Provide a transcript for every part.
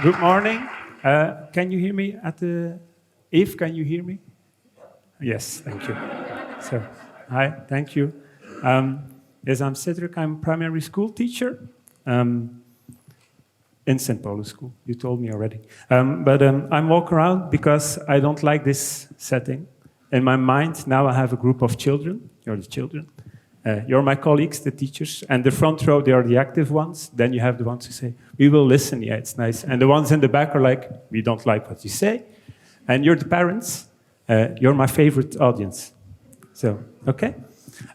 Good morning. Can you hear me Eve, can you hear me? Yes, thank you. So, hi, thank you. Yes, I'm Cedric. I'm a primary school teacher in Sint-Paulus school. You told me already. But I'm walking around because I don't like this setting. In my mind, now I have a group of children. You're the children. You're my colleagues, the teachers. And the front row, they are the active ones. Then you have the ones who say, we will listen. Yeah, it's nice. And the ones in the back are like, we don't like what you say. And you're the parents. You're my favorite audience. So, okay.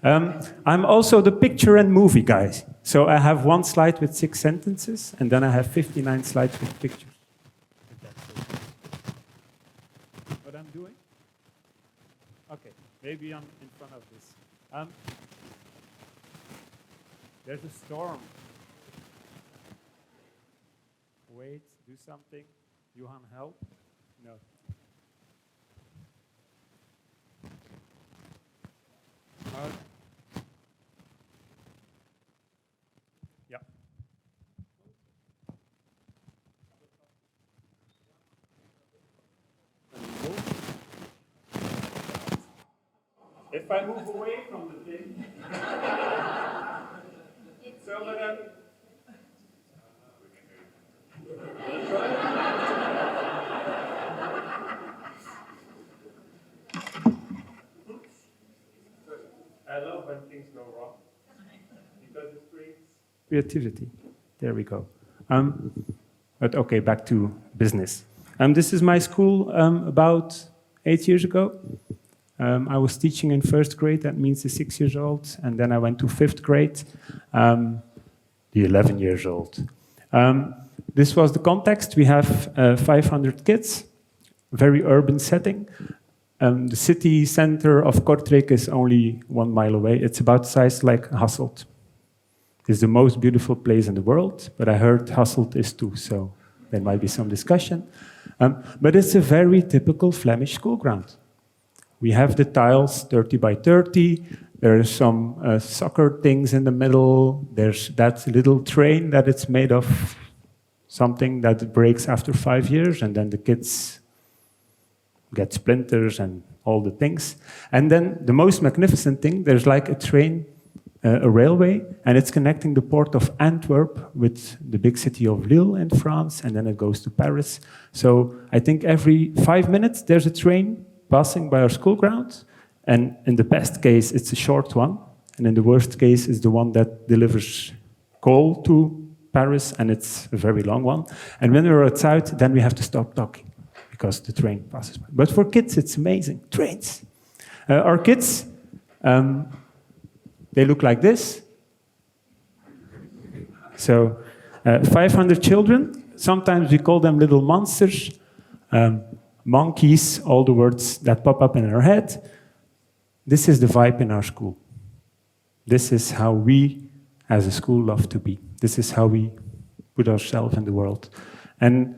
I'm also the picture and movie guy. So I have one slide with 6 sentences, and then I have 59 slides with pictures. What I'm doing? Okay, maybe I'm in front of this. There's a storm. Wait, do something. Johan, help? No. Yeah. If I move away from the thing, so that I love when things go wrong because it brings creativity. There we go. But okay, back to business. This is my school about 8 years ago. I was teaching in 1st grade, that means the 6 years old, and then I went to 5th grade, the 11 years old. This was the context. We have 500 kids, very urban setting. The city center of Kortrijk is only 1 mile away. It's about the size like Hasselt. It's the most beautiful place in the world, but I heard Hasselt is too, so there might be some discussion. But it's a very typical Flemish school ground. We have the tiles 30 by 30. There are some soccer things in the middle. There's that little train that it's made of something that breaks after 5 years, and then the kids get splinters and all the things. And then the most magnificent thing, there's like a train, a railway, and it's connecting the port of Antwerp with the big city of Lille in France, and then it goes to Paris. So I think every 5 minutes there's a train passing by our school ground, and in the best case it's a short one, and in the worst case it's the one that delivers coal to Paris, and it's a very long one. And when we're outside, then we have to stop talking because the train passes by. But for kids, it's amazing. Trains. Our kids, they look like this. So 500 children. Sometimes we call them little monsters, monkeys, all the words that pop up in our head. This is the vibe in our school. This is how we, as a school, love to be. This is how we put ourselves in the world. And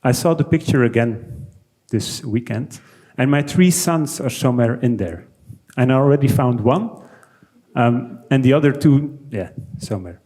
I saw the picture again this weekend, and my 3 sons are somewhere in there. And I already found one, and the other 2, yeah, somewhere.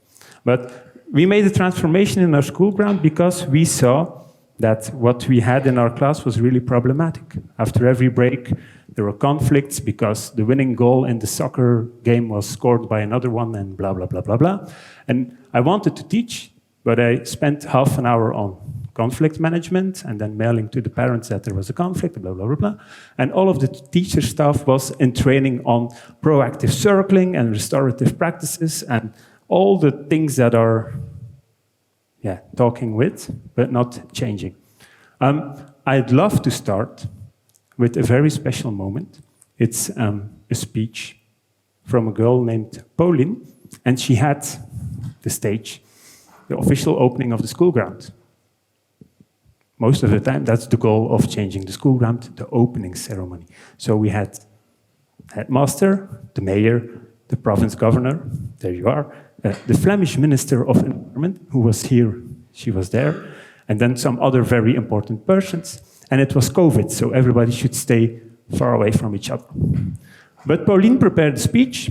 But we made a transformation in our school ground because we saw that what we had in our class was really problematic. After every break, there were conflicts because the winning goal in the soccer game was scored by another one and blah, blah, blah, blah, blah. And I wanted to teach, but I spent half an hour on conflict management and then mailing to the parents that there was a conflict, blah, blah, blah, blah. And all of the teacher staff was in training on proactive circling and restorative practices and all the things that are talking with, but not changing. I'd love to start with a very special moment. It's a speech from a girl named Pauline, and she had the stage, the official opening of the school ground. Most of the time, that's the goal of changing the school ground, the opening ceremony. So we had headmaster, the mayor, the province governor, there you are, the Flemish Minister of Environment, who was here, she was there, and then some other very important persons. And it was COVID, so everybody should stay far away from each other. But Pauline prepared a speech,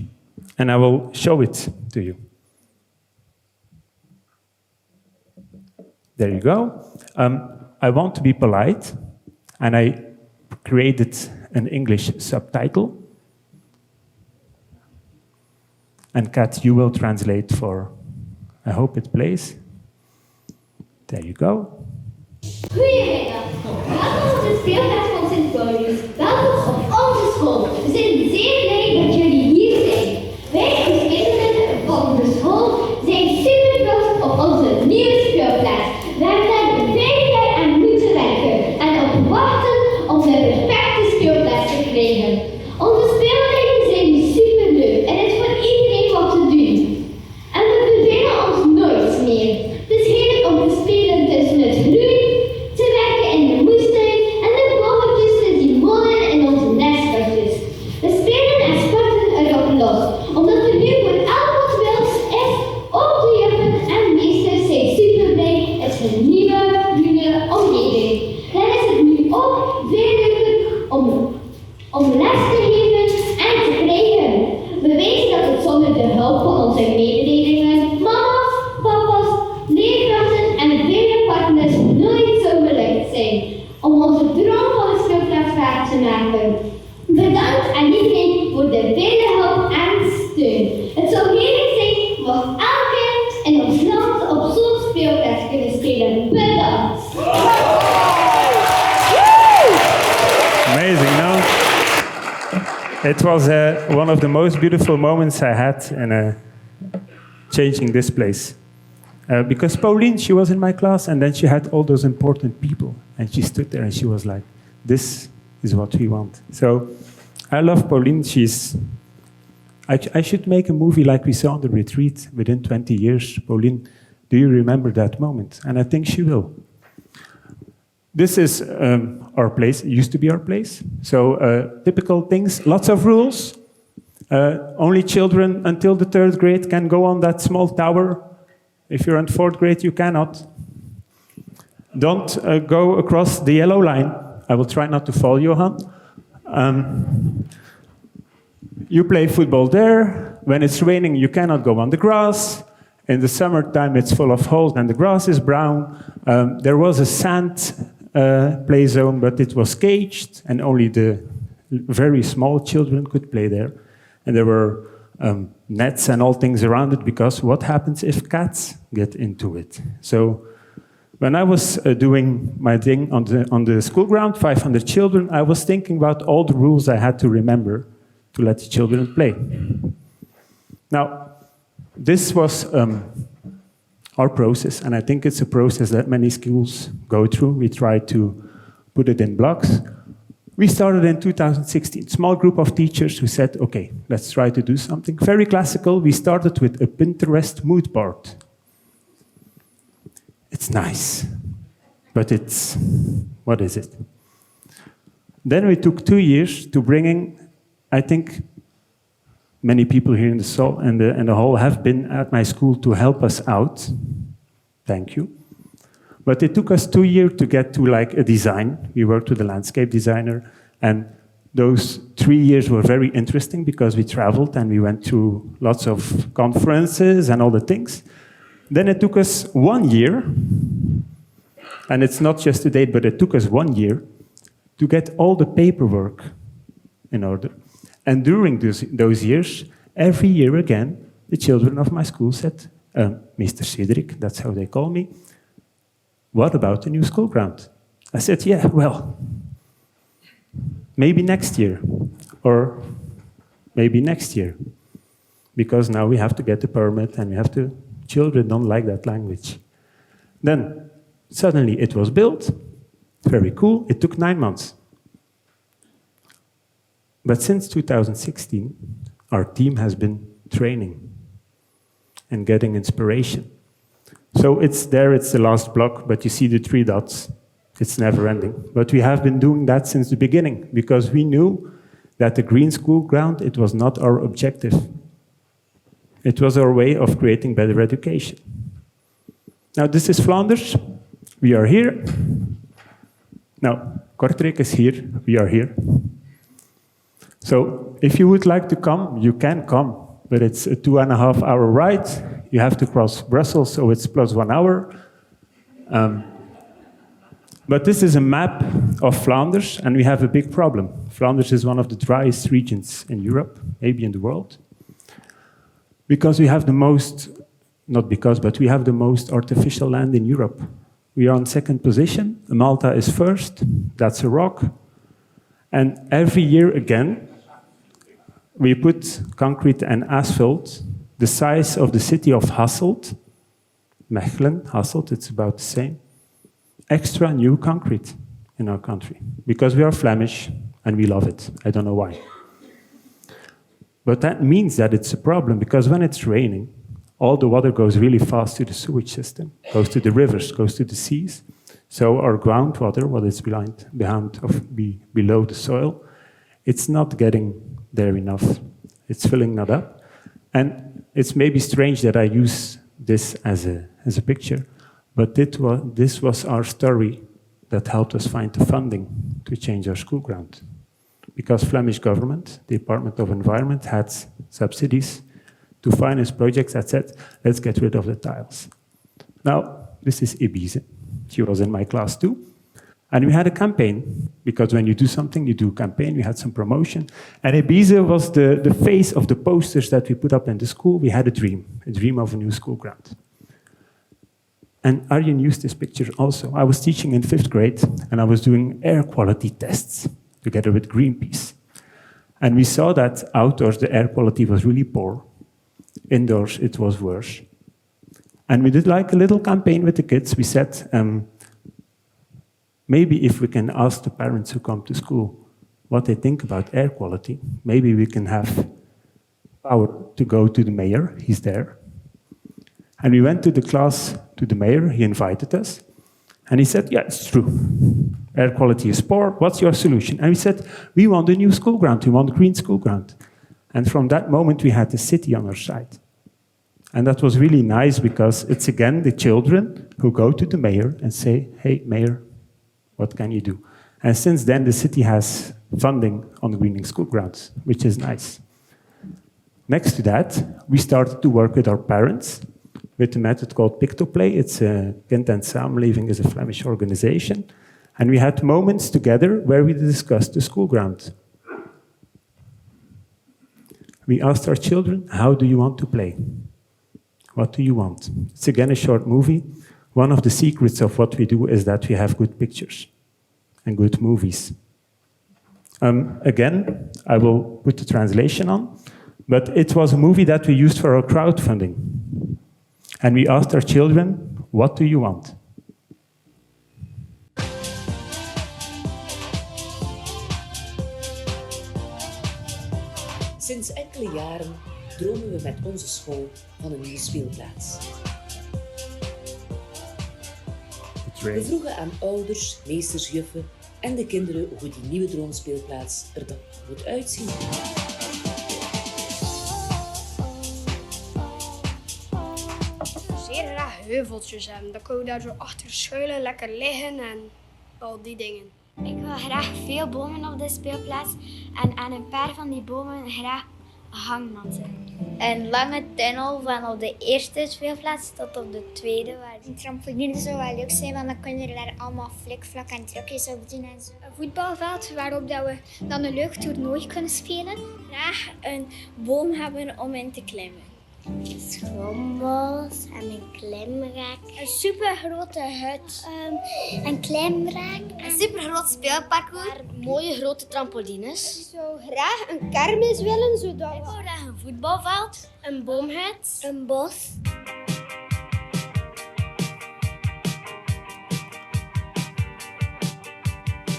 and I will show it to you. There you go. I want to be polite, and I created an English subtitle. And Kat, you will translate for, I hope it plays. There you go. Goedemiddag, welkom op de speelplaats van Sint-Paulus. Welkom op onze school. We zijn zeer blij dat jullie hier zijn. Wij als kinderen van de school zijn super trots op onze nieuwe speelplaats. We hebben daar 5 jaar aan moeten werken en op wachten om de perfecte speelplaats te krijgen. Onze speeltijden zijn super leuk en het is voor iedereen wat te doen. En we vervelen ons nooit meer. Het is heerlijk om te spelen tussen het groen, te werken in de moestuin en de vogeltjes te zien wonen in onze nestkastjes. We spelen en sporten erop los, omdat er nu voor elk wat wils is, ook de juffen en meesters zijn super blij met hun nieuwe groene omgeving. Dan is het nu ook veel leuker om les te geven en te krijgen. We weten dat het zonder de hulp van onze medeleerlingen, mama's, papa's, leerkrachten en vele partners nooit zo gelukt zijn om onze droom van de speelplaats waar te maken. Bedankt aan iedereen voor de vele hulp en steun. Het zou heerlijk zijn mocht elk kind in ons land op zo'n speelplaats kunnen spelen. Bedankt! Amazing, no? It was one of the most beautiful moments I had in changing this place. Because Pauline, she was in my class, and then she had all those important people. And she stood there and she was like, this is what we want. So I love Pauline. I should make a movie like we saw on the retreat within 20 years. Pauline, do you remember that moment? And I think she will. This is our place. It used to be our place. So typical things, lots of rules. Only children until the 3rd grade can go on that small tower. If you're in 4th grade, you cannot. Don't go across the yellow line. I will try not to fall, Johan. You play football there. When it's raining, you cannot go on the grass. In the summertime, it's full of holes and the grass is brown. There was a sand play zone, but it was caged, and only the very small children could play there. And there were nets and all things around it, because what happens if cats get into it? So when I was doing my thing on the school ground, 500 children, I was thinking about all the rules I had to remember to let the children play. Now, this was our process, and I think it's a process that many schools go through. We try to put it in blocks. We started in 2016, small group of teachers who said, okay, let's try to do something. Very classical, we started with a Pinterest mood board. It's nice, but it's, what is it? Then we took 2 years to bringing, I think, many people here in the hall have been at my school to help us out. Thank you. But it took us 2 years to get to like a design. We worked with a landscape designer, and those 3 years were very interesting because we traveled and we went to lots of conferences and all the things. Then it took us 1 year, and it's not just a date, but it took us 1 year to get all the paperwork in order. And during those years, every year again, the children of my school said, Mr. Cedric, that's how they call me, what about the new school ground? I said, yeah, well, maybe next year, or maybe next year, because now we have to get the permit and we have to, children don't like that language. Then suddenly it was built, very cool, it took 9 months. But since 2016, our team has been training and getting inspiration. So it's there, it's the last block, but you see the 3 dots. It's never ending. But we have been doing that since the beginning, because we knew that the green school ground, it was not our objective. It was our way of creating better education. Now, this is Flanders. We are here. Now, Kortrijk is here. We are here. So if you would like to come, you can come, but it's a 2.5 hour ride. You have to cross Brussels, so it's plus 1 hour. But this is a map of Flanders, and we have a big problem. Flanders is one of the driest regions in Europe, maybe in the world, because we have the most, not because, but we have the most artificial land in Europe. We are on second position, Malta is first, that's a rock, and every year again, we put concrete and asphalt the size of the city of Hasselt, Mechelen, Hasselt, it's about the same, extra new concrete in our country, because we are Flemish and we love it. I don't know why. But that means that it's a problem, because when it's raining, all the water goes really fast to the sewage system, goes to the rivers, goes to the seas. So our groundwater, what is below the soil, it's not getting there enough. It's filling that up. And it's maybe strange that I use this as a picture, but this was our story that helped us find the funding to change our school ground. Because Flemish government, the Department of Environment, had subsidies to finance projects that said, let's get rid of the tiles. Now, this is Ibiza. She was in my class too. And we had a campaign, because when you do something, you do a campaign. We had some promotion. And Ibiza was the face of the posters that we put up in the school. We had a dream of a new school ground. And Arjen used this picture also. I was teaching in 5th grade, and I was doing air quality tests together with Greenpeace. And we saw that outdoors, the air quality was really poor. Indoors, it was worse. And we did like a little campaign with the kids. We said, maybe if we can ask the parents who come to school what they think about air quality, maybe we can have power to go to the mayor. He's there. And we went to the class, to the mayor. He invited us. And he said, yeah, it's true. Air quality is poor. What's your solution? And we said, we want a new school ground. We want a green school ground. And from that moment, we had the city on our side. And that was really nice, because it's again the children who go to the mayor and say, hey, mayor, what can you do? And since then, the city has funding on greening school grounds, which is nice. Next to that, we started to work with our parents with a method called Pictoplay. It's Kind en Samenleving is a Flemish organization. And we had moments together where we discussed the school ground. We asked our children, how do you want to play? What do you want? It's again a short movie. One of the secrets of what we do is that we have good pictures and good movies. Again, I will put the translation on, but it was a movie that we used for our crowdfunding. And we asked our children, what do you want? Sinds enkele jaren dromen we met onze school van een nieuwe speelplaats. We vroegen aan ouders, meesters, juffen en de kinderen hoe die nieuwe droomspeelplaats er dan moet uitzien. Zeer graag heuveltjes hebben. Dan kunnen we daar zo achter schuilen, lekker liggen en al die dingen. Ik wil graag veel bomen op de speelplaats en aan een paar van die bomen graag hangmatten. Een lange tunnel van op de eerste speelplaats tot op de tweede. Een trampoline zou wel leuk zijn, want dan kunnen we daar allemaal flikvlak en trucjes op doen en zo. Een voetbalveld waarop dat we dan een leuk toernooi kunnen spelen. Graag een boom hebben om in te klimmen. Schommels en een klimrek. Een supergrote hut. Een klimrek. Een supergroot speelparcours. Mooie grote trampolines. Ik zou graag een kermis willen, zodat Ik wou graag een voetbalveld, een boomhut, Een bos.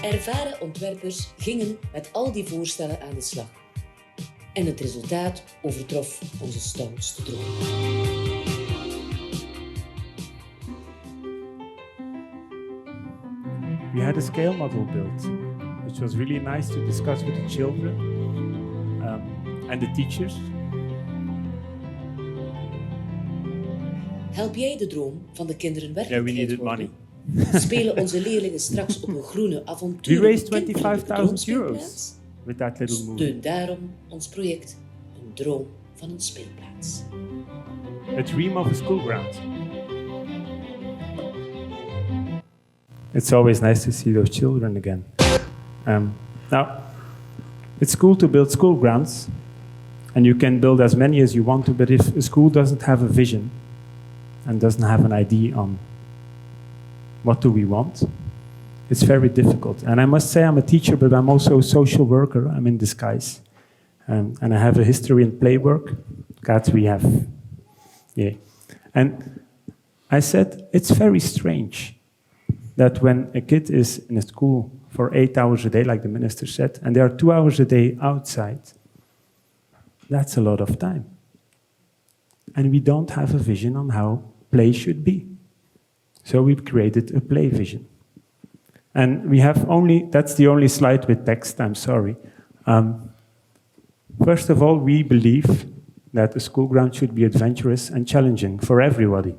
Ervaren ontwerpers gingen met al die voorstellen aan de slag. En het resultaat overtrof onze stoutste droom. We had a scale model built, which was really nice to discuss with the children and the teachers. Help jij de droom van de kinderen Yeah, we werkelijkheid needed worden? money. Spelen onze leerlingen straks op een groene We avontuur? raised €25,000 with that little movie. Steun daarom ons project Een droom van een speelplaats. A dream of a school ground. it's always nice to see those children again. Now, it's cool to build school grounds, and you can build as many as you want to, but if a school doesn't have a vision and doesn't have an idea on what do we want, it's very difficult. And I must say I'm a teacher, but I'm also a social worker. I'm in disguise. And I have a history in play work. That we have. Yeah. And I said, it's very strange that when a kid is in a school for 8 hours a day, like the minister said, and there are 2 hours a day outside, that's a lot of time. And we don't have a vision on how play should be. So we've created a play vision. And we have only, that's the only slide with text, I'm sorry. First of all, we believe that a school ground should be adventurous and challenging for everybody.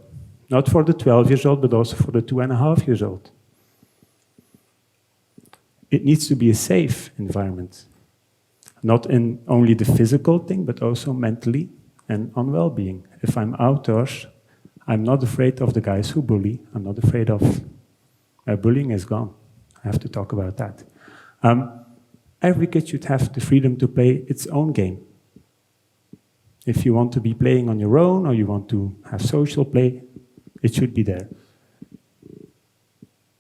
Not for the 12 years old, but also for the 2.5 years old. It needs to be a safe environment. Not in only the physical thing, but also mentally and on well-being. If I'm outdoors, I'm not afraid of the guys who bully. I'm not afraid of... bullying is gone. I have to talk about that. Every kid should have the freedom to play its own game. If you want to be playing on your own or you want to have social play, it should be there.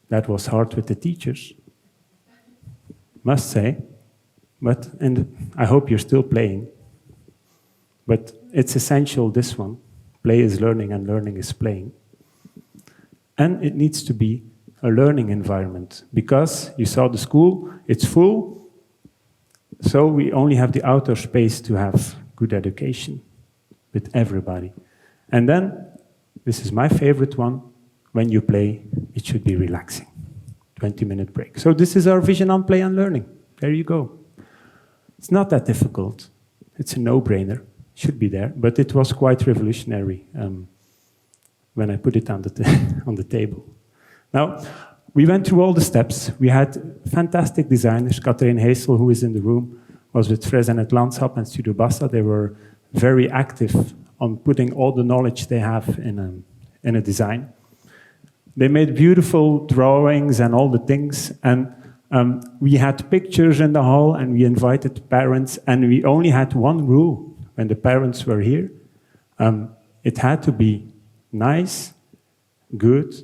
That was hard with the teachers, must say, and I hope you're still playing. But it's essential, this one. Play is learning and learning is playing. And it needs to be a learning environment, because you saw the school, it's full, so we only have the outdoor space to have good education with everybody. And then, this is my favorite one, when you play, it should be relaxing. 20-minute break. So this is our vision on play and learning. There you go. It's not that difficult. It's a no-brainer. It should be there, but it was quite revolutionary when I put it on the table. Now, we went through all the steps. We had fantastic designers. Katrien Heesel, who is in the room, was with Fres en het Landschap and Studio Bassa. They were very active on putting all the knowledge they have in a design. They made beautiful drawings and all the things. And we had pictures in the hall, and we invited parents. And we only had one rule when the parents were here. It had to be nice, good,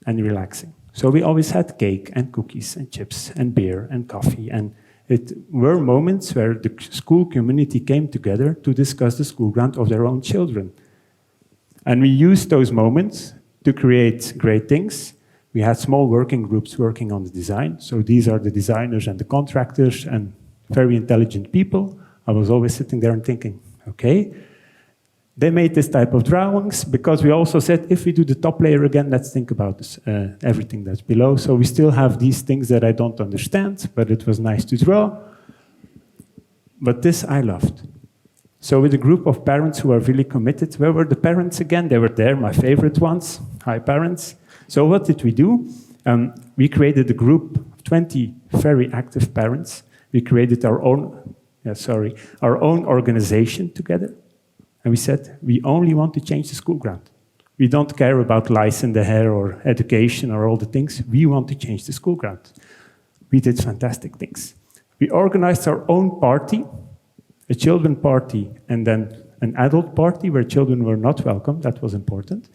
and relaxing. So we always had cake and cookies and chips and beer and coffee. And it were moments where the school community came together to discuss the school ground of their own children. And we used those moments to create great things. We had small working groups working on the design. So these are the designers and the contractors and very intelligent people. I was always sitting there and thinking, okay, they made this type of drawings because we also said, if we do the top layer again, let's think about this, everything that's below. So we still have these things that I don't understand, but it was nice to draw. But this I loved. So with a group of parents who are really committed, where were the parents again? They were there, my favorite ones. Hi, parents. So what did we do? We created a group of 20 very active parents. We created our own organization together. And we said, we only want to change the school ground. We don't care about lice in the hair or education or all the things. We want to change the school ground. We did fantastic things. We organized our own party, a children party, and then an adult party where children were not welcome. That was important.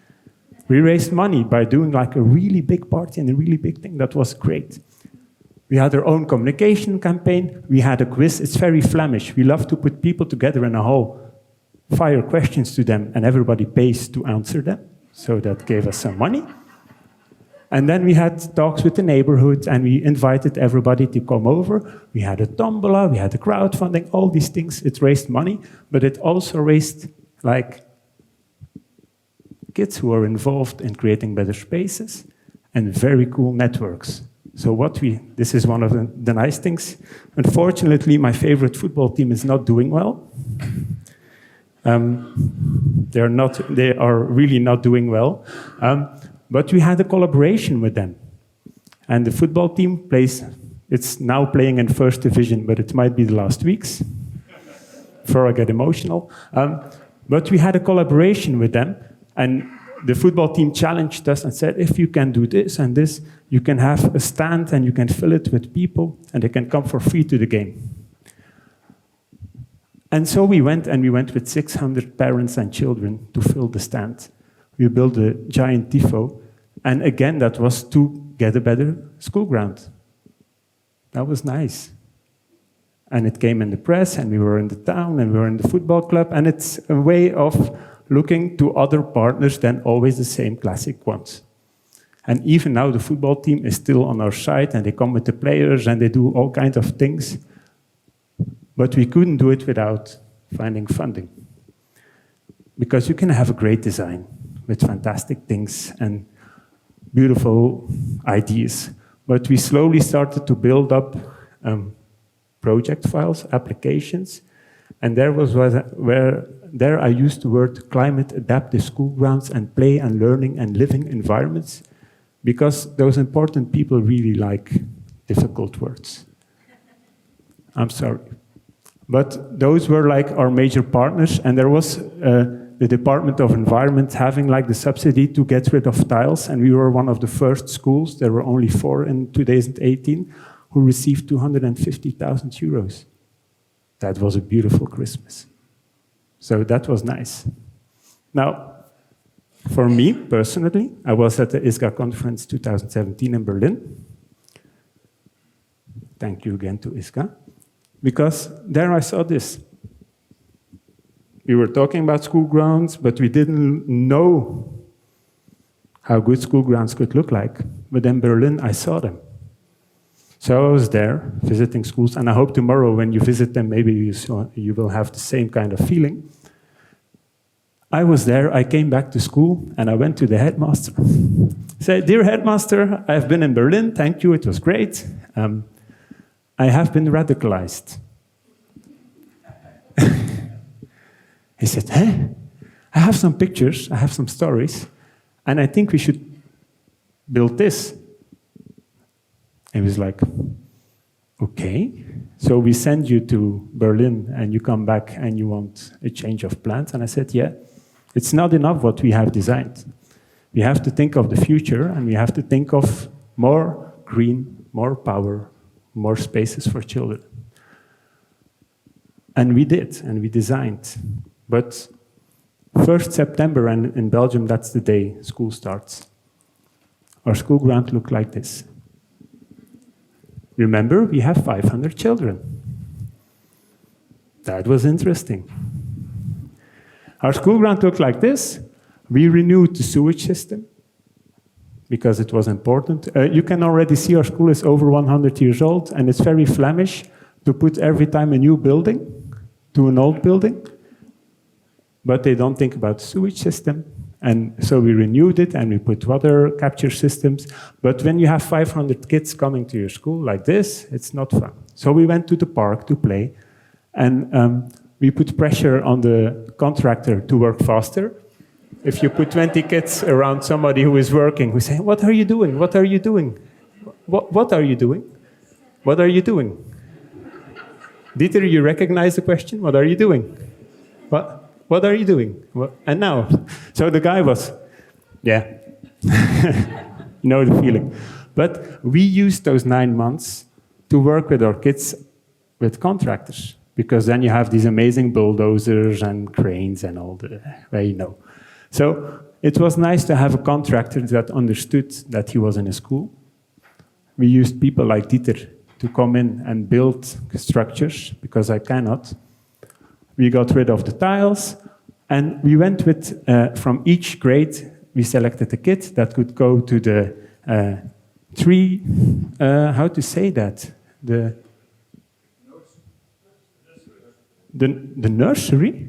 We raised money by doing like a really big party and a really big thing. That was great. We had our own communication campaign. We had a quiz. It's very Flemish. We love to put people together in a hall, fire questions to them, and everybody pays to answer them. So that gave us some money. And then we had talks with the neighborhood, and we invited everybody to come over. We had a tombola, we had a crowdfunding, all these things. It raised money, but it also raised like kids who are involved in creating better spaces and very cool networks. So this is one of the nice things. Unfortunately, my favorite football team is not doing well. They are really not doing well. But we had a collaboration with them. And the football team it's now playing in first division, but it might be the last weeks, before I get emotional. But we had a collaboration with them, and the football team challenged us and said, if you can do this and this, You can have a stand and you can fill it with people and they can come for free to the game. And so we went with 600 parents and children to fill the stand. We built a giant tifo, and again, that was to get a better school ground. That was nice. And it came in the press, and we were in the town, and we were in the football club, and it's a way of looking to other partners than always the same classic ones. And even now, the football team is still on our side, and they come with the players, and they do all kinds of things. But we couldn't do it without finding funding. Because you can have a great design with fantastic things and beautiful ideas. But we slowly started to build up project files, applications, and there I used the word climate adaptive school grounds and play and learning and living environments, because those important people really like difficult words. I'm sorry. But those were like our major partners, and there was the Department of Environment having like the subsidy to get rid of tiles, and we were one of the first schools, there were only 4 in 2018, who received 250,000 euros. That was a beautiful Christmas. So that was nice. Now, for me personally, I was at the ISGA conference 2017 in Berlin. Thank you again to ISGA. Because there I saw this. We were talking about school grounds, but we didn't know how good school grounds could look like. But in Berlin, I saw them. So I was there visiting schools, and I hope tomorrow when you visit them, maybe you will have the same kind of feeling. I was there, I came back to school, and I went to the headmaster. I said, "Dear headmaster, I've been in Berlin, thank you, it was great. I have been radicalized." He said, "Hey, I have some pictures, I have some stories, and I think we should build this." He was like, "Okay, so we send you to Berlin and you come back and you want a change of plans?" And I said, "Yeah, it's not enough what we have designed. We have to think of the future, and we have to think of more green, more power, more spaces for children." And we did, and we designed. But 1st September, and in Belgium, that's the day school starts. Our school ground looked like this. Remember, we have 500 children. That was interesting. Our school ground looked like this. We renewed the sewage system because it was important. You can already see our school is over 100 years old, and it's very Flemish to put every time a new building to an old building. But they don't think about the sewage system. And so we renewed it, and we put water capture systems. But when you have 500 kids coming to your school like this, it's not fun. So we went to the park to play, and we put pressure on the contractor to work faster. If you put 20 kids around somebody who is working, we say, "What are you doing? What are you doing? What are you doing? What are you doing?" Dieter, you recognize the question? What are you doing? What are you doing? And now, so the guy was, yeah, you know the feeling. But we used those 9 months to work with our kids, with contractors, because then you have these amazing bulldozers and cranes and all the, well, you know. So it was nice to have a contractor that understood that he was in a school. We used people like Dieter to come in and build structures, because I cannot. We got rid of the tiles, and we went with, from each grade, we selected a kid that could go to the tree, how to say that? The nursery?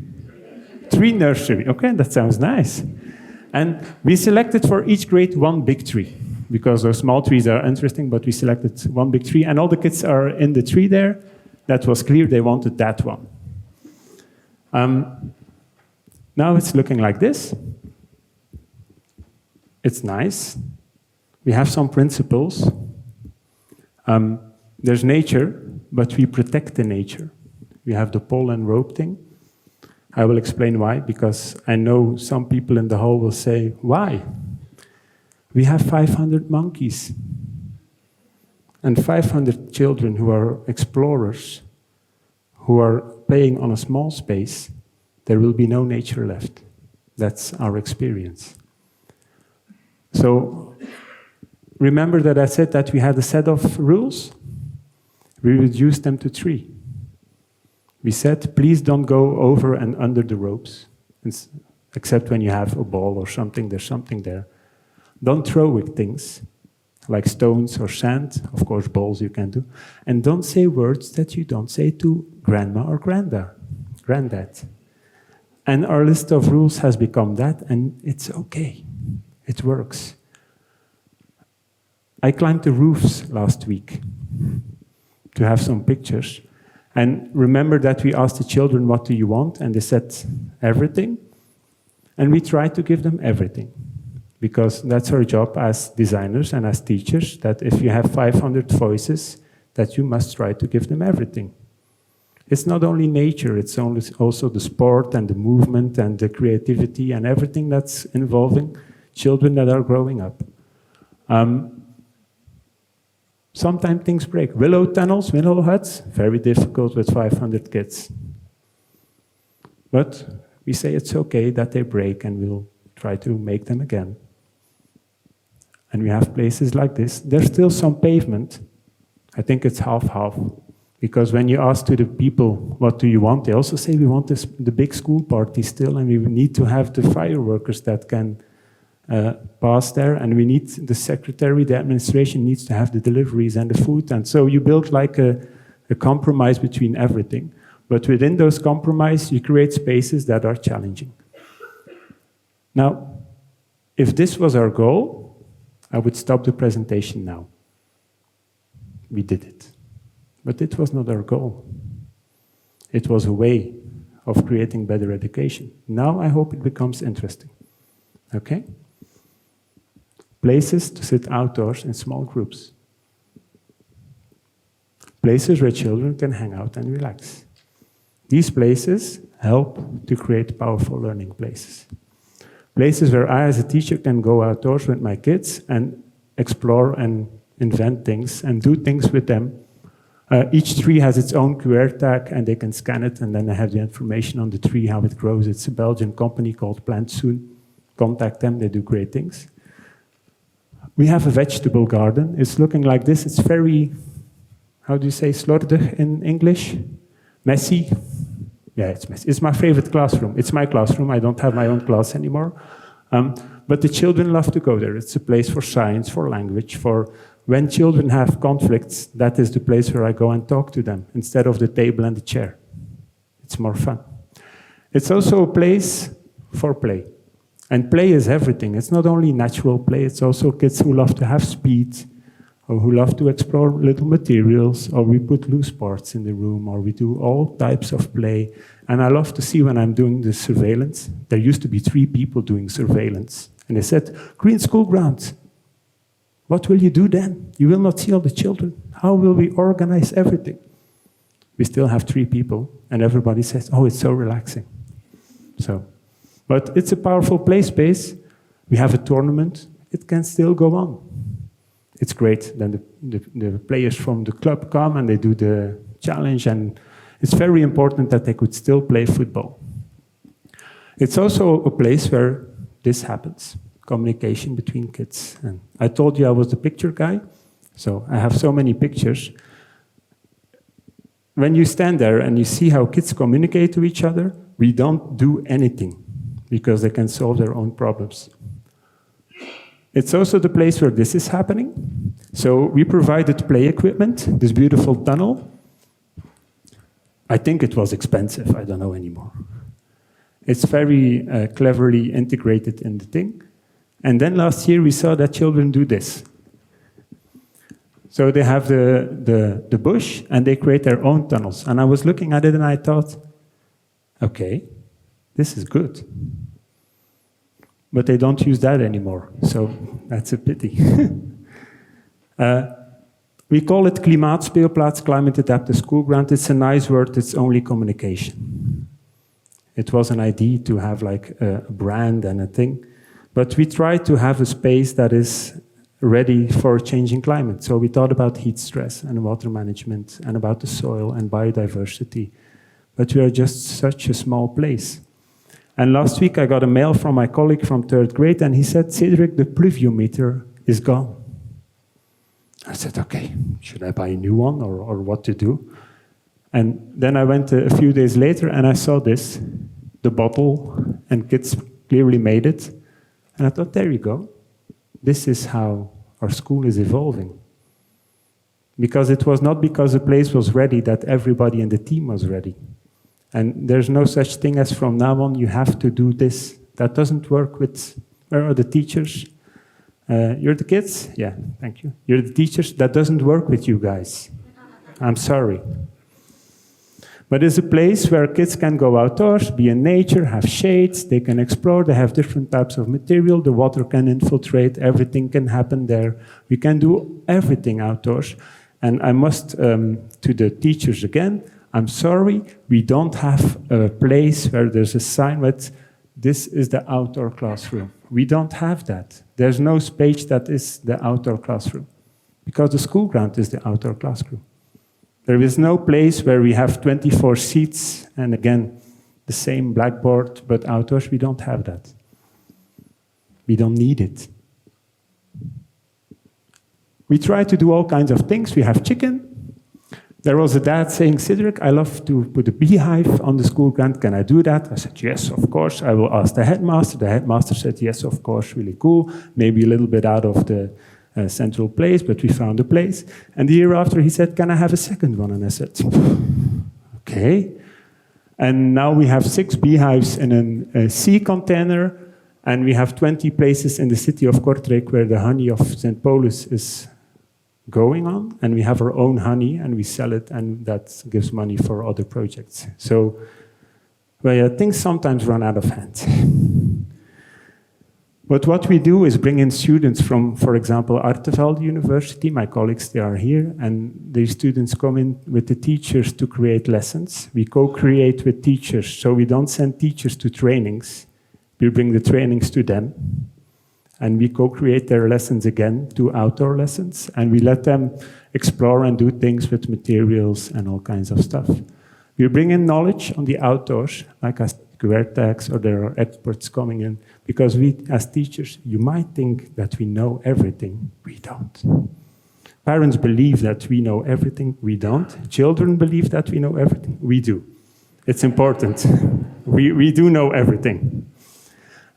Tree nursery, okay, that sounds nice. And we selected for each grade one big tree, because those small trees are interesting, but we selected one big tree, and all the kids are in the tree there. That was clear, they wanted that one. Now it's looking like this. It's nice. We have some principles. There's nature, but we protect the nature. We have the pole and rope thing. I will explain why, because I know some people in the hall will say, "Why? We have 500 monkeys. and 500 children who are explorers, who are playing on a small space, there will be no nature left. That's our experience. So remember that I said that we had a set of rules? We reduced them to 3. We said, please don't go over and under the ropes, except when you have a ball or something, there's something there. Don't throw with things, like stones or sand, of course balls you can do, and don't say words that you don't say to grandma or granddad. And our list of rules has become that, and it's okay. It works. I climbed the roofs last week to have some pictures. And remember that we asked the children, what do you want? And they said, everything. And we tried to give them everything. Because that's our job as designers and as teachers, that if you have 500 voices, that you must try to give them everything. It's not only nature, it's also the sport and the movement and the creativity and everything that's involving children that are growing up. Sometimes things break. Willow tunnels, willow huts, very difficult with 500 kids. But we say it's okay that they break and we'll try to make them again. And we have places like this. There's still some pavement. I think it's half-half. Because when you ask to the people, what do you want? They also say we want the big school party still, and we need to have the fireworkers that can pass there, and we need the secretary, the administration needs to have the deliveries and the food, and so you build like a compromise between everything. But within those compromises, you create spaces that are challenging. Now, if this was our goal, I would stop the presentation now. We did it. But it was not our goal. It was a way of creating better education. Now I hope it becomes interesting. Okay? Places to sit outdoors in small groups. Places where children can hang out and relax. These places help to create powerful learning places. Places where I, as a teacher, can go outdoors with my kids and explore and invent things and do things with them. Each tree has its own QR tag, and they can scan it, and then they have the information on the tree, how it grows. It's a Belgian company called Plant Soon. Contact them, they do great things. We have a vegetable garden. It's looking like this. It's very, how do you say, slordig in English? Messy. Yeah, it's messy. It's my favorite classroom. It's my classroom. I don't have my own class anymore. But the children love to go there. It's a place for science, for language, for when children have conflicts, that is the place where I go and talk to them, instead of the table and the chair. It's more fun. It's also a place for play. And play is everything. It's not only natural play, it's also kids who love to have speed, or who love to explore little materials, or we put loose parts in the room, or we do all types of play. And I love to see when I'm doing the surveillance, there used to be 3 people doing surveillance. And they said, green school grounds. What will you do then? You will not see all the children. How will we organize everything? We still have 3 people, and everybody says, oh, it's so relaxing. But it's a powerful play space. We have a tournament. It can still go on. It's great. Then the players from the club come and they do the challenge, and it's very important that they could still play football. It's also a place where this happens. Communication between kids. And I told you I was the picture guy, so I have so many pictures. When you stand there and you see how kids communicate to each other, we don't do anything because they can solve their own problems. It's also the place where this is happening. So we provided play equipment, this beautiful tunnel. I think it was expensive, I don't know anymore. It's very cleverly integrated in the thing. And then last year we saw that children do this. So they have the bush and they create their own tunnels. And I was looking at it and I thought, okay, this is good. But they don't use that anymore, so that's a pity. We call it Klimaatspeelplaats, climate adaptive school ground. It's a nice word, it's only communication. It was an idea to have like a brand and a thing. But we try to have a space that is ready for changing climate. So we thought about heat stress and water management and about the soil and biodiversity. But we are just such a small place. And last week I got a mail from my colleague from 3rd grade, and he said, Cedric, the pluviometer is gone. I said, okay, should I buy a new one or what to do? And then I went a few days later and I saw this, the bottle, and kids clearly made it. And I thought, there you go. This is how our school is evolving. Because it was not because the place was ready that everybody in the team was ready. And there's no such thing as from now on you have to do this. That doesn't work with, where are the teachers? You're the kids? Yeah, thank you. You're the teachers? That doesn't work with you guys. I'm sorry. But it's a place where kids can go outdoors, be in nature, have shades, they can explore, they have different types of material, the water can infiltrate, everything can happen there. We can do everything outdoors. And I must, to the teachers again, I'm sorry, we don't have a place where there's a sign with, this is the outdoor classroom. We don't have that. There's no space that is the outdoor classroom, because the school ground is the outdoor classroom. There is no place where we have 24 seats and again, the same blackboard, but outdoors we don't have that. We don't need it. We try to do all kinds of things. We have chicken. There was a dad saying, Cedric, I love to put a beehive on the school ground. Can I do that? I said, yes, of course. I will ask the headmaster. The headmaster said, yes, of course, really cool. Maybe a little bit out of the central place, but we found a place. And the year after he said, can I have a second one? And I said, okay. And now we have 6 beehives in a sea container, and we have 20 places in the city of Kortrijk where the honey of Sint-Paulus is going on, and we have our own honey, and we sell it, and that gives money for other projects. So, well, yeah, things sometimes run out of hand. But what we do is bring in students from, for example, Artevelde University. My colleagues, they are here, and these students come in with the teachers to create lessons. We co-create with teachers, so we don't send teachers to trainings. We bring the trainings to them, and we co-create their lessons again to outdoor lessons, and we let them explore and do things with materials and all kinds of stuff. We bring in knowledge on the outdoors, like as Ryckaert, or there are experts coming in, because we, as teachers, you might think that we know everything. We don't. Parents believe that we know everything. We don't. Children believe that we know everything. We do. It's important. We do know everything.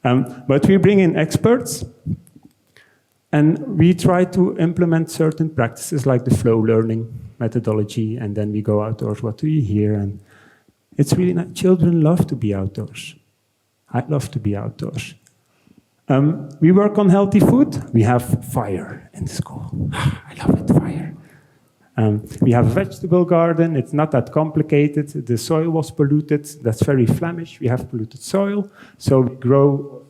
But we bring in experts, and we try to implement certain practices like the flow learning methodology, and then we go outdoors. What do you hear? And it's really nice. Children love to be outdoors. I love to be outdoors. We work on healthy food. We have fire in the school. I love it, fire. We have a vegetable garden. It's not that complicated. The soil was polluted. That's very Flemish. We have polluted soil. So we grow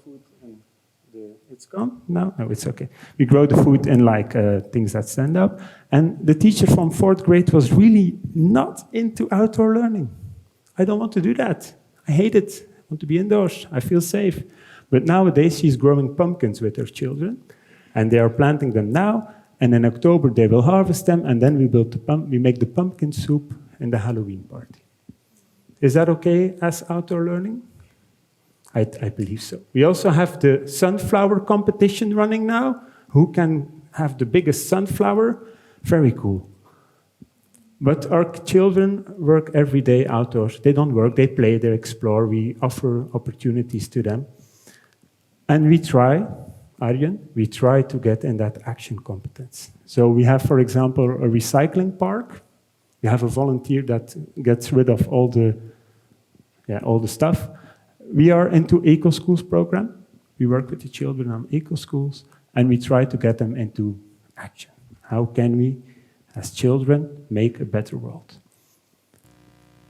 food. It's gone? No, it's okay. We grow the food in like things that stand up. And the teacher from 4th grade was really not into outdoor learning. I don't want to do that. I hate it. I want to be indoors. I feel safe. But nowadays, she's growing pumpkins with her children, and they are planting them now, and in October, they will harvest them, and then we make the pumpkin soup in the Halloween party. Is that okay as outdoor learning? I believe so. We also have the sunflower competition running now. Who can have the biggest sunflower? Very cool. But our children work every day outdoors. They don't work, they play, they explore. We offer opportunities to them. And we try, Arjen, we try to get in that action competence. So we have, for example, a recycling park. We have a volunteer that gets rid of all the stuff. We are into eco-schools program. We work with the children on eco-schools, and we try to get them into action. How can we, as children, make a better world?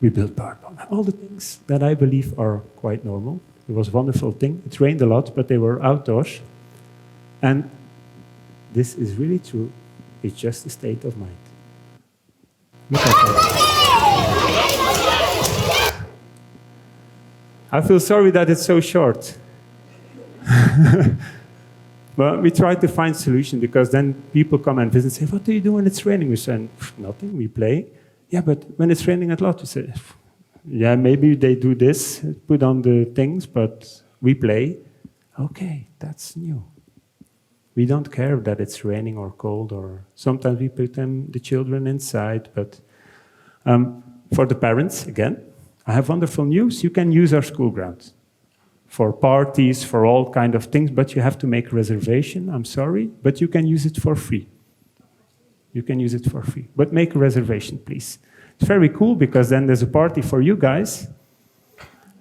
We build purple. All the things that I believe are quite normal. It was a wonderful thing. It rained a lot, but they were outdoors. And this is really true. It's just a state of mind. Look at that. I feel sorry that it's so short. But we try to find solution because then people come and visit and say, what do you do when it's raining? We say, nothing, we play. Yeah, but when it's raining a lot, we say, yeah, maybe they do this, put on the things, but we play. Okay, that's new. We don't care that it's raining or cold, or sometimes we put the children inside. But for the parents, again, I have wonderful news. You can use our school grounds for parties, for all kind of things, but you have to make a reservation. I'm sorry, but you can use it for free. You can use it for free, but make a reservation, please. It's very cool because then there's a party for you guys.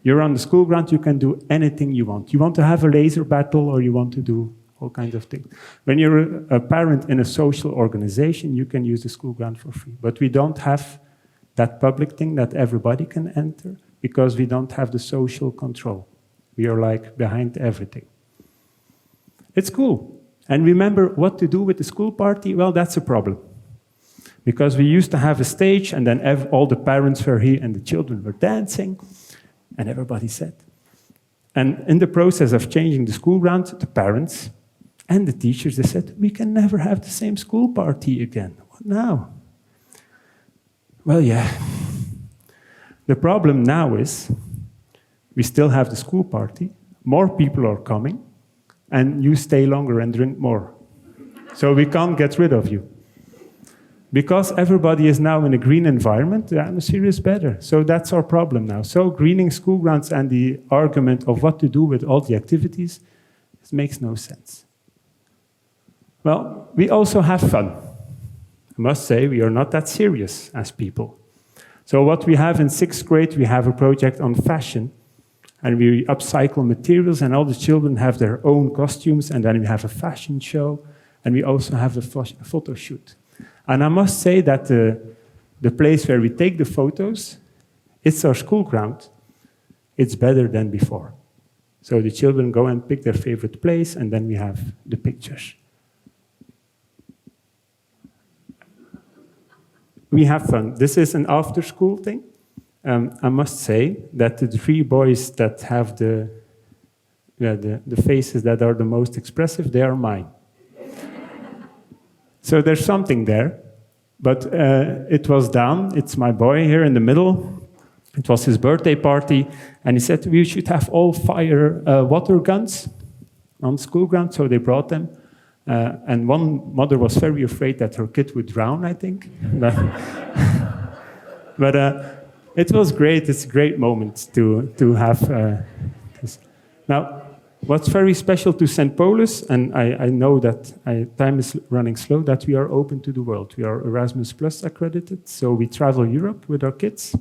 You're on the school ground, you can do anything you want. You want to have a laser battle or you want to do all kinds of things. When you're a parent in a social organization, you can use the school ground for free. But we don't have that public thing that everybody can enter because we don't have the social control. We are like behind everything. It's cool. And remember what to do with the school party? Well, that's a problem. Because we used to have a stage and then all the parents were here and the children were dancing and everybody sat. And in the process of changing the school ground, the parents and the teachers, they said, we can never have the same school party again. What now? Well, yeah. The problem now is we still have the school party, more people are coming, and you stay longer and drink more. So we can't get rid of you. Because everybody is now in a green environment, the atmosphere is better. So that's our problem now. So greening school grounds and the argument of what to do with all the activities, it makes no sense. Well, we also have fun. I must say, we are not that serious as people. So what we have in 6th grade, we have a project on fashion, and we upcycle materials, and all the children have their own costumes, and then we have a fashion show, and we also have a photo shoot. And I must say that the place where we take the photos, it's our school ground. It's better than before. So the children go and pick their favorite place, and then we have the pictures. We have fun. This is an after-school thing. I must say that the 3 boys that have the faces that are the most expressive, they are mine. So there's something there, but it was Dan, it's my boy here in the middle. It was his birthday party, and he said we should have all fire water guns on school ground, so they brought them. And one mother was very afraid that her kid would drown, I think. But it was great, it's a great moment to have this. Now, what's very special to Sint-Paulus, and I know that time is running slow, that we are open to the world. We are Erasmus Plus accredited, so we travel Europe with our kids.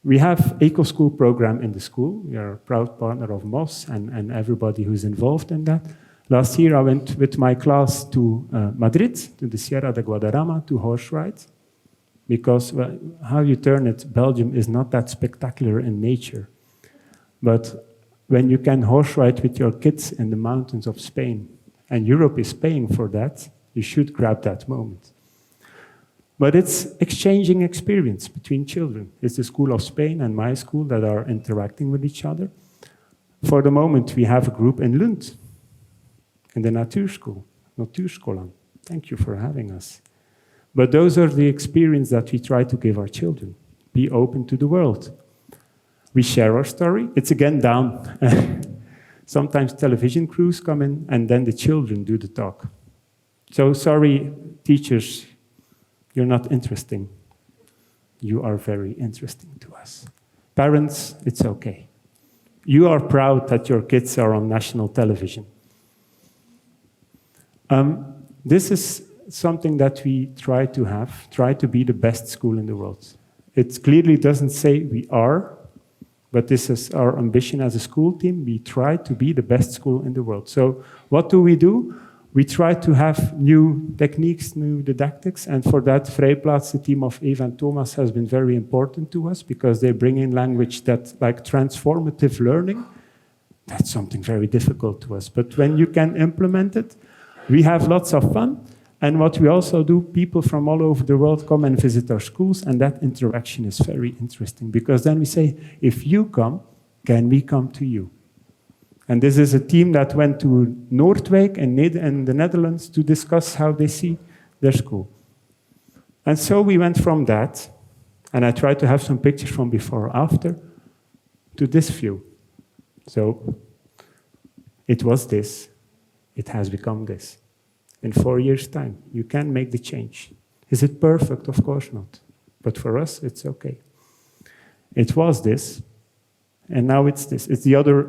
We have eco-school program in the school. We are a proud partner of MOS and everybody who's involved in that. Last year I went with my class to Madrid, to the Sierra de Guadarrama, to horse ride. Because well, how you turn it, Belgium is not that spectacular in nature. But when you can horse ride with your kids in the mountains of Spain, and Europe is paying for that, you should grab that moment. But it's exchanging experience between children. It's the School of Spain and my school that are interacting with each other. For the moment, we have a group in Lund, in the Natuurscholen. Thank you for having us. But those are the experiences that we try to give our children. Be open to the world. We share our story. It's again down. Sometimes television crews come in, and then the children do the talk. So sorry, teachers, you're not interesting. You are very interesting to us. Parents, it's okay. You are proud that your kids are on national television. This is something that we try to be the best school in the world. It clearly doesn't say we are, but this is our ambition as a school team. We try to be the best school in the world. So what do? We try to have new techniques, new didactics, and for that, Vrijplaats, the team of Eva and Thomas, has been very important to us because they bring in language that, like transformative learning, that's something very difficult to us. But when you can implement it, we have lots of fun. And what we also do, people from all over the world come and visit our schools, and that interaction is very interesting because then we say, if you come, can we come to you? And this is a team that went to Noordwijk in the Netherlands to discuss how they see their school. And so we went from that, and I tried to have some pictures from before or after, to this view. So it was this. It has become this. In 4 years' time, you can make the change. Is it perfect? Of course not. But for us, it's okay. It was this, and now it's this. It's the other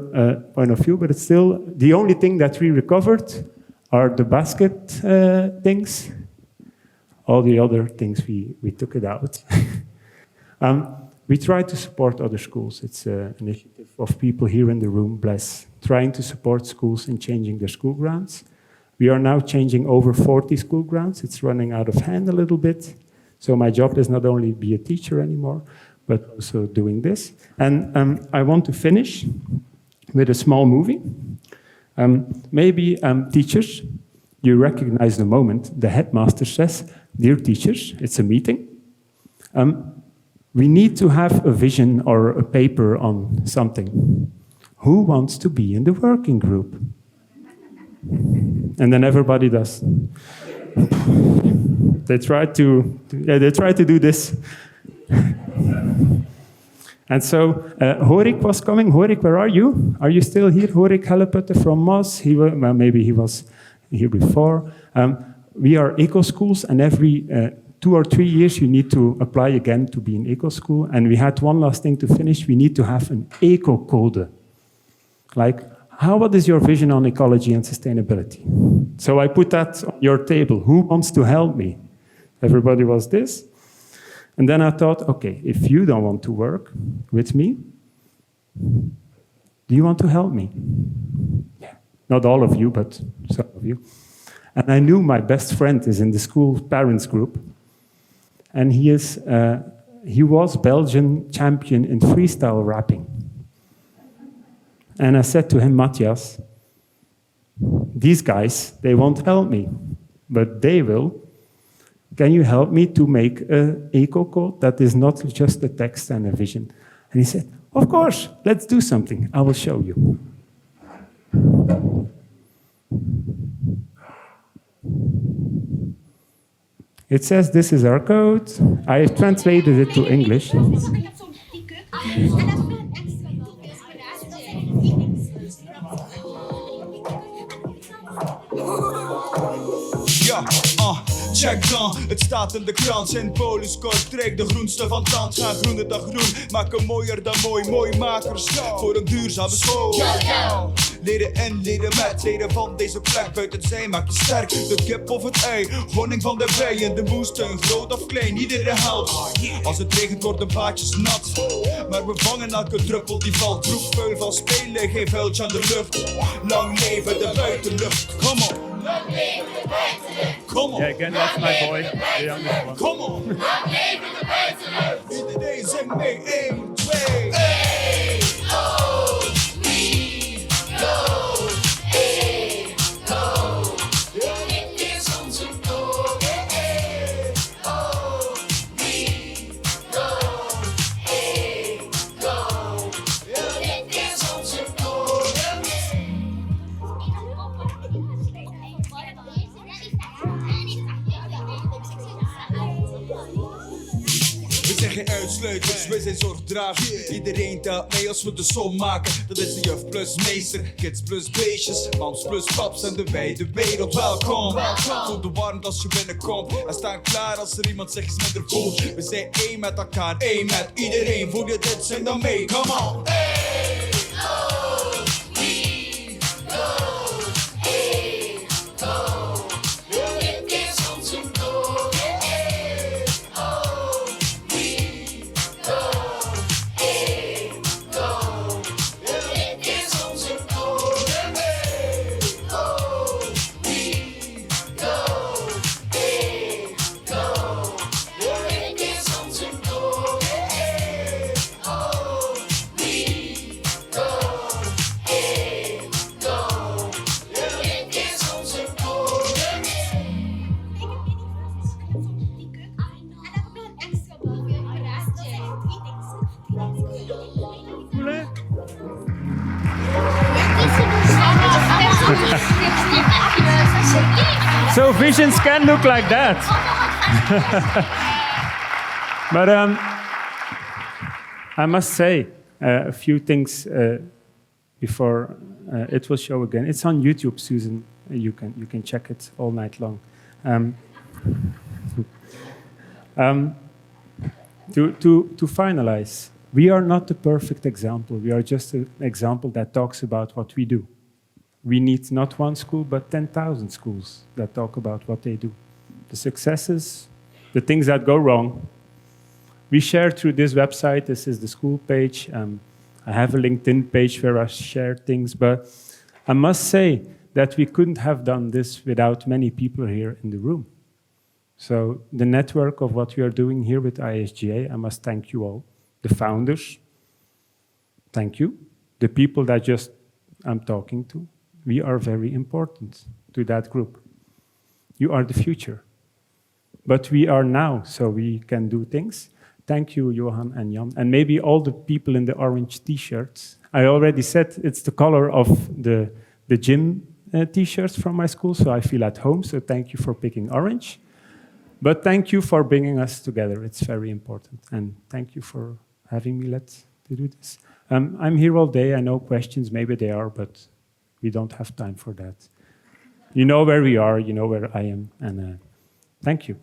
point of view, but it's still the only thing that we recovered are the basket things. All the other things, we took it out. We try to support other schools. It's an initiative of people here in the room, bless, trying to support schools in changing their school grounds. We are now changing over 40 school grounds. It's running out of hand a little bit. So my job is not only be a teacher anymore, but also doing this. And I want to finish with a small movie. Maybe teachers, you recognize the moment the headmaster says, "Dear teachers," it's a meeting. We need to have a vision or a paper on something. Who wants to be in the working group? And then everybody does. They try to do this. And so Horik was coming. Horik, where are you? Are you still here? Horik Helleputte from Moss. Maybe he was here before. We are eco schools, and every 2 or 3 years you need to apply again to be an eco school. And we had one last thing to finish. We need to have an eco code. Like, what is your vision on ecology and sustainability? So I put that on your table. Who wants to help me? Everybody was this. And then I thought, okay, if you don't want to work with me, do you want to help me? Yeah. Not all of you, but some of you. And I knew my best friend is in the school parents group. And he was Belgian champion in freestyle rapping. And I said to him, Matthias, these guys, they won't help me, but they will. Can you help me to make an eco code that is not just a text and a vision? And he said, of course, let's do something. I will show you. It says this is our code. I have translated it to English. Ja, check dan, het staat in de krant. Sint-Paulus, Kortrijk, de groenste van het land. Gaan groener dan groen, maken mooier dan mooi. Mooimakers voor een duurzame school. Leren en leren met, leren van deze plek. Buiten zijn maak je sterk, de kip of het ei. Honing van de bij in de moestuin, groot of klein, iedereen helpt. Als het regent worden paadjes nat, maar we vangen elke druppel die valt. Troep vuil van spelen, geen vuiltje aan de lucht. Lang leven de buitenlucht, kom op. Lang leven de buitenlucht. Kom op. Yeah, again, that's my boy, the youngest one. Kom op. Lang leven de buitenlucht. Iedereen zing mee, 1, 2. Hey, oh, we go. Hey, go. Dit is onze code. Hey, oh, we go. Hey, go. Dit is onze code. We zijn geen uitsluiters, we zijn zorgdragers. Iedereen telt mee als we de som maken. Dat is de juf plus meester, kids plus beestjes, mams plus paps en de wijde wereld. Welkom, voel de warmte als je binnenkomt. En staan klaar als er iemand zich iets minder voelt. We zijn één met elkaar, één met iedereen. Voel je dit, zing dan mee, come on. Hey, oh, we go. Hey, go. Dit is onze code. Hey, oh, we go. Hey, go. Dit is onze code. Hey, oh, we go. Hey, go. Dit is onze code. Hey, oh, we So visions can look like that. But I must say a few things before it will show again. It's on YouTube, Susan. You can check it all night long. To finalize, we are not the perfect example. We are just an example that talks about what we do. We need not one school, but 10,000 schools that talk about what they do. The successes, the things that go wrong. We share through this website. This is the school page. I have a LinkedIn page where I share things, but I must say that we couldn't have done this without many people here in the room. So the network of what we are doing here with ISGA, I must thank you all. The founders, thank you. The people that just I'm talking to, we are very important to that group. You are the future. But we are now, so we can do things. Thank you, Johan and Jan. And maybe all the people in the orange T-shirts. I already said it's the color of the gym T-shirts from my school, so I feel at home. So thank you for picking orange. But thank you for bringing us together. It's very important. And thank you for having me to do this. I'm here all day. I know questions, maybe they are, but we don't have time for that. You know where we are. You know where I am. And thank you.